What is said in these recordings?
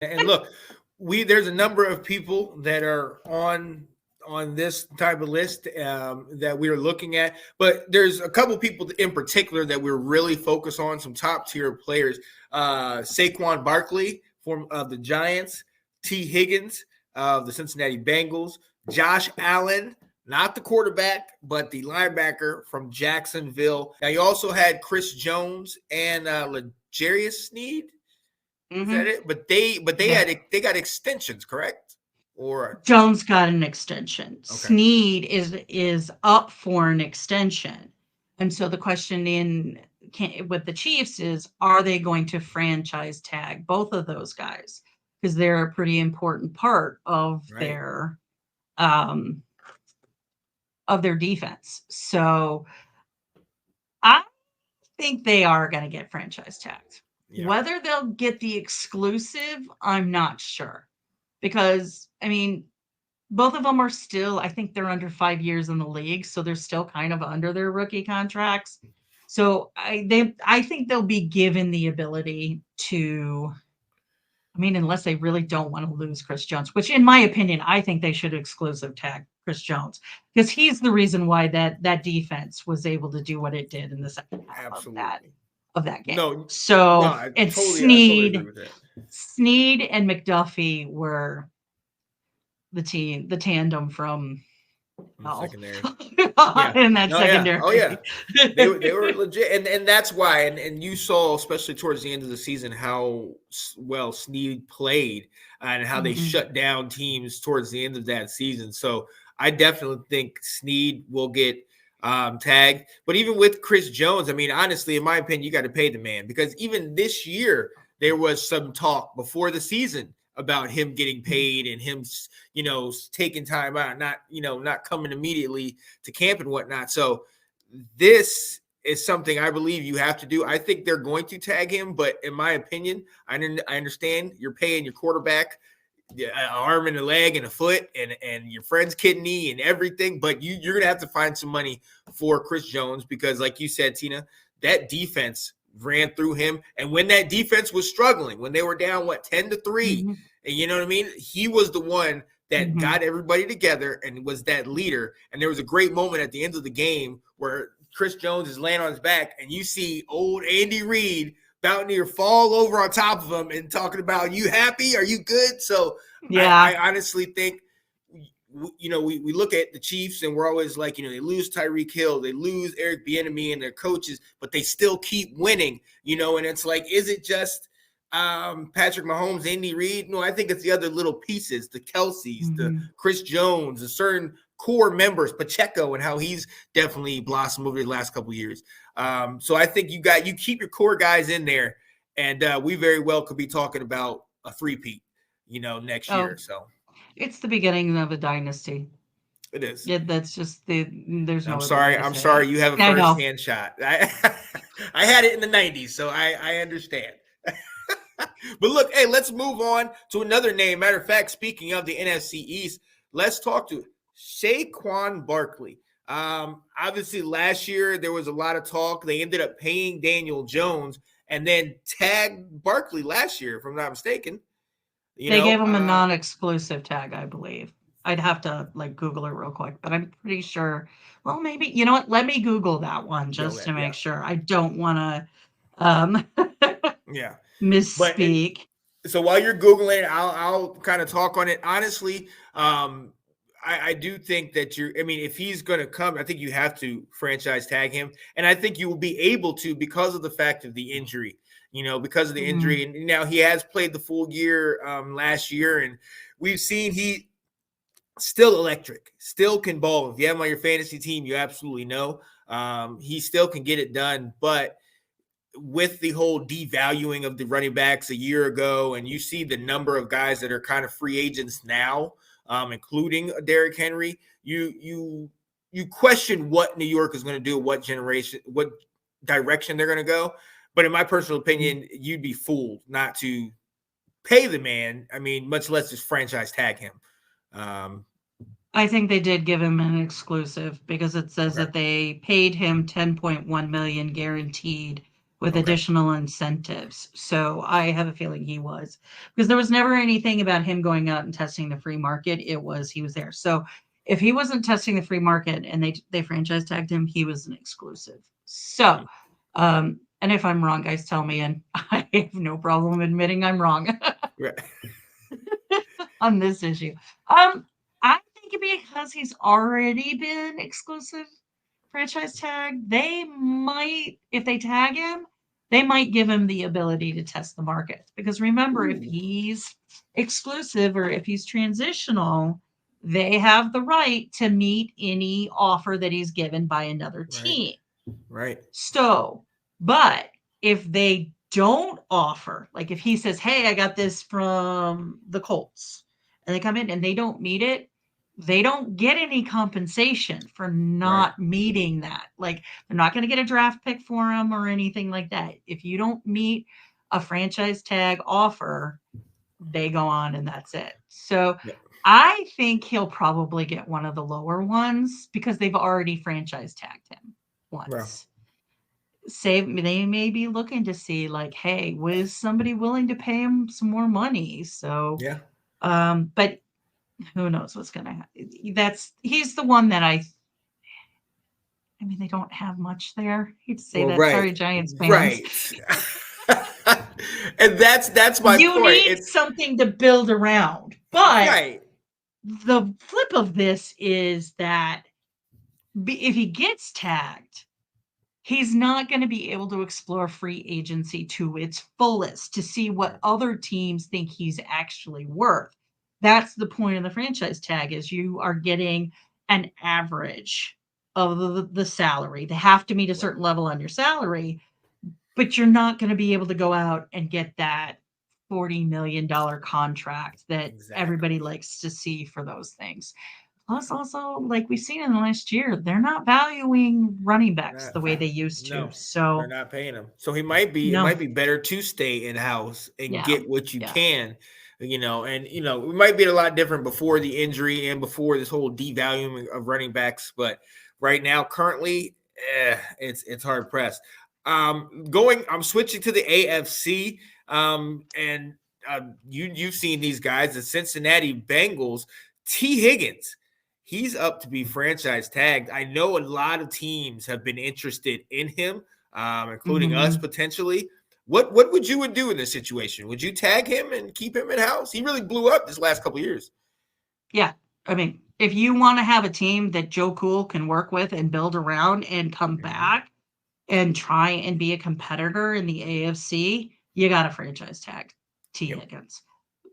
And look, there's a number of people that are on this type of list that we are looking at, but there's a couple people in particular that we're really focused on. Some top tier players: Saquon Barkley of the Giants, T. Higgins of the Cincinnati Bengals, Josh Allen. Not the quarterback, but the linebacker from Jacksonville. Now you also had Chris Jones and L'Jarius Sneed. Is that Mm-hmm. it? But Yeah. they got extensions, correct? Or Jones got an extension. okay, Sneed is up for an extension. And so the question with the Chiefs is, are they going to franchise tag both of those guys? Because they're a pretty important part right? um, of their defense. So I think they are going to get franchise tagged. Yeah, Whether they'll get the exclusive, I'm not sure. Because, I mean, both of them are still, I think they're under 5 years in the league, so they're still kind of under their rookie contracts. So I think they'll be given the ability to, I mean, unless they really don't want to lose Chris Jones, which in my opinion, I think they should exclusive tag Chris Jones because he's the reason why that defense was able to do what it did in the second half absolutely. of that game. No, no, So it's I totally agree with that. Sneed and McDuffie were the tandem from In the hell secondary. Yeah. in that No, yeah. Oh, yeah. secondary. They were legit, and that's why. And you saw, especially towards the end of the season, how well Snead played and how they Mhm. shut down teams towards the end of that season. So I definitely think Snead will get tagged. But even with Chris Jones, I mean, honestly, in my opinion, you got to pay the man because even this year there was some talk before the season about him getting paid and him, taking time out, not coming immediately to camp and whatnot. So this is something I believe you have to do. I think they're going to tag him, but in my opinion, I understand you're paying your quarterback an arm and a leg and a foot and your friend's kidney and everything, but you're gonna have to find some money for Chris Jones because, like you said, Tina, that defense ran through him, and when that defense was struggling, when they were down 10-3, Mhm. and you know what I mean, he was the one that Mhm. got everybody together and was that leader. And there was a great moment at the end of the game where Chris Jones is laying on his back, and you see old Andy Reid about near fall over on top of him and talking about, you happy? Are you good? So Yeah. I honestly think, we look at the Chiefs and we're always like, they lose Tyreek Hill, they lose Eric Bieniemy and their coaches, but they still keep winning, and it's like, is it just Patrick Mahomes, Andy Reid? No, I think it's the other little pieces, the Kelseys, the Mhm. Chris Jones, the certain core members, Pacheco, and how he's definitely blossomed over the last couple of years. So I think you keep your core guys in there, and we very well could be talking about a three-peat, next Oh, year. So it's the beginning of a dynasty. it is. Yeah, that's just there's I'm no other way sorry. to I'm say it. sorry. You have a I first know. hand shot. I had it in the '90s, so I understand. But look, hey, let's move on to another name. Matter of fact, speaking of the NFC East, let's talk to Saquon Barkley. Obviously, last year there was a lot of talk. They ended up paying Daniel Jones and then tagged Barkley last year, if I'm not mistaken. You They gave know, him a uh, non-exclusive tag, I believe. I'd have to like Google it real quick, but I'm pretty sure. Well, maybe you know what? Let me Google that one just to yeah, make sure. I don't want to um, yeah. But misspeak. so while you're googling, I'll kind of talk on it. Honestly, I do think that I mean, if he's going to come, I think you have to franchise tag him, and I think you will be able to because of the fact of the injury. Because of the Mhm. injury, and now he has played the full year last year, and we've seen he still electric, still can ball. If you have him on your fantasy team, you absolutely know he still can get it done, but with the whole devaluing of the running backs a year ago, and you see the number of guys that are kind of free agents now, including Derrick Henry, you question what New York is going to do, what direction they're going to go. But in my personal opinion, you'd be fooled not to pay the man. I mean, much less just franchise tag him. Um, I think they did give him an exclusive because it says okay. that they paid him 10.1 million guaranteed with Okay. additional incentives. So I have a feeling he was, because there was never anything about him going out and testing the free market. It was he was there. So if he wasn't testing the free market and they franchise tagged him, he was an exclusive. So, and if I'm wrong, guys, tell me, and I have no problem admitting I'm wrong Right. on this issue. Um, I think because he's already been exclusive franchise tag, they might, if they tag him, they might give him the ability to test the market. Because remember, if Ooh. he's exclusive or if he's transitional, they have the right to meet any offer that he's given by another Right. team. Right. So, but if they don't offer, like if he says, "Hey, I got this from the Colts," and they come in and they don't meet it, they don't get any compensation for Right. not meeting that. Like they're not going to get a draft pick for him or anything like that. If you don't meet a franchise tag offer, they go on and that's it. So Yeah. I think he'll probably get one of the lower ones because they've already franchise tagged him Well. once. Save they may be looking to see like, hey, was somebody willing to pay him some more money? So, Yeah. but who knows what's gonna happen? That's he's the one that I mean, they don't have much there. I hate to say Well, that. right. Sorry, Giants fans. Right. And that's my You point. need It's something to build around. But right. the flip of this is that if he gets tagged, he's not going to be able to explore free agency to its fullest to see what Right. other teams think he's actually worth. That's the point of the franchise tag is you are getting an average of the salary. They have to meet a Right. certain level on your salary, but you're not going to be able to go out and get that $40 million contract that everybody Exactly. likes to see for those things. Plus, also, like we've seen in the last year, they're not valuing running backs the way they used to. No, they're So, not paying him. So he might be. It no, might be better to stay in house and yeah, get what you yeah, can. And it might be a lot different before the injury and before this whole devaluing of running backs. But right now, currently, it's hard pressed. I'm switching to the AFC. And you've seen these guys, the Cincinnati Bengals. T. Higgins, he's up to be franchise tagged. I know a lot of teams have been interested in him, including us hmm potentially. What would you do in this situation? Would you tag him and keep him in house? He really blew up this last couple of years. yeah. I mean, if you want to have a team that Joe Cool can work with and build around and come Mhm. back and try and be a competitor in the AFC, you got to franchise tag T. Yep. Higgins.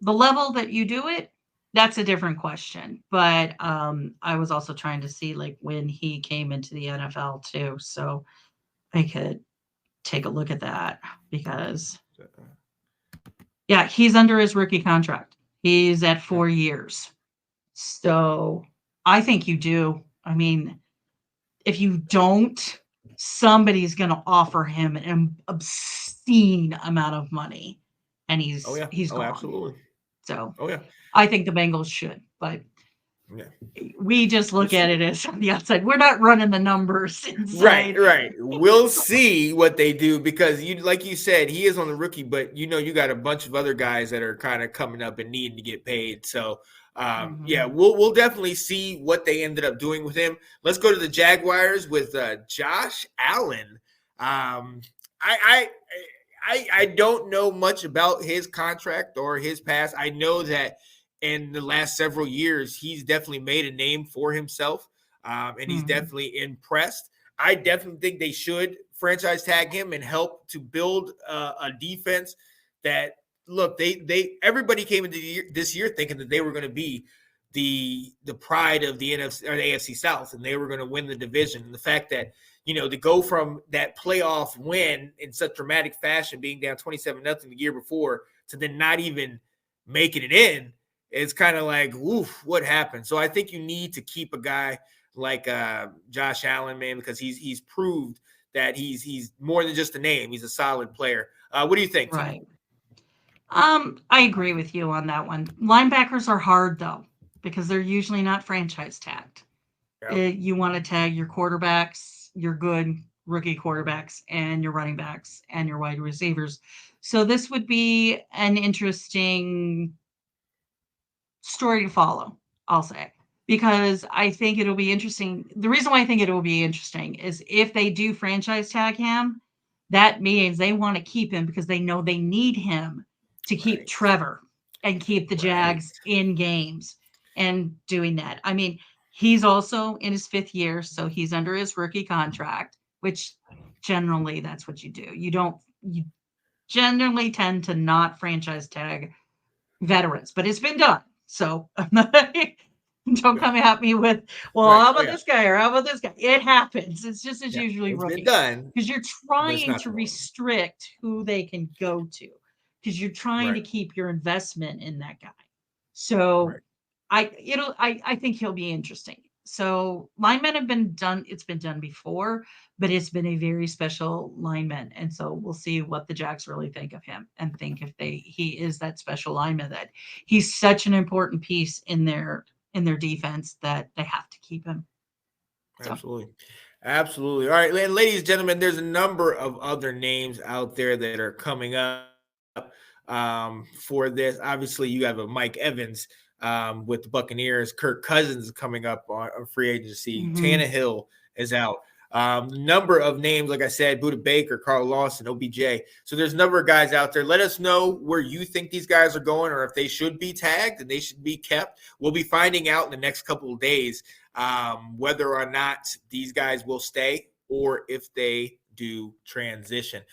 The level that you do it, that's a different question. But I was also trying to see like when he came into the NFL too, so I could take a look at that because yeah, he's under his rookie contract. He's at Yeah. 4 years. So I think you do. I mean, if you don't, somebody's going to offer him an obscene amount of money and Oh yeah. he's Oh, gone. absolutely. So Oh yeah. I think the Bengals should, but Yeah. we just We'll look at see. it as on the outside. We're not running the numbers Right, inside. right. We'll see what they do because like you said, he is on the rookie, but you got a bunch of other guys that are kind of coming up and needing to get paid. So yeah, Mhm. we'll definitely see what they ended up doing with him. Let's go to the Jaguars with Josh Allen. Um, I, I I don't know much about his contract or his past. I know that in the last several years, he's definitely made a name for himself, and he's Mhm. definitely impressed. I definitely think they should franchise tag him and help to build a defense that look they everybody came into this year thinking that they were going to be the pride of the NFC or the AFC South and they were going to win the division. And the fact that to go from that playoff win in such dramatic fashion, being down 27-0 the year before, to then not even making it in, it's kind of like, oof, what happened? So I think you need to keep a guy like Josh Allen, man, because he's proved that he's more than just a name. He's a solid player. What do you think, T? Right. I agree with you on that one. Linebackers are hard though because they're usually not franchise tagged. Yeah. You want to tag your quarterbacks, you're good. rookie quarterbacks and your running backs and your wide receivers. So this would be an interesting story to follow, I'll say, because I think it'll be interesting. The reason why I think it will be interesting is if they do franchise tag him, that means they want to keep him because they know they need him to keep Right. Trevor and keep the Right. Jags in games and doing that. I mean, he's also in his 5th year, so he's under his rookie contract, which generally that's what you do. You generally tend to not franchise tag veterans, but it's been done. So don't come at me with, well, Right. how Oh about yeah. this guy or how about this guy? It happens. It's Yeah. usually It's been rookies done, because you're but it's trying not to the norm. restrict who they can go to because you're trying to Right. keep your investment in that guy. So Right. I think he'll be interesting. So linemen have been done, it's been done before, but it's been a very special lineman. And so we'll see what the Jacks really think of him and think if he is that special lineman that he's such an important piece in their defense that they have to keep him. So Absolutely. Absolutely. All right, ladies and gentlemen, there's a number of other names out there that are coming up for this. Obviously, you have a Mike Evans with the Buccaneers. Kirk Cousins is coming up on free agency. mhm. Tannehill is out. Number of names, like I said, Buda Baker, Carl Lawson, OBJ. So there's a number of guys out there. Let us know where you think these guys are going or if they should be tagged and they should be kept. We'll be finding out in the next couple of days whether or not these guys will stay or if they do transition.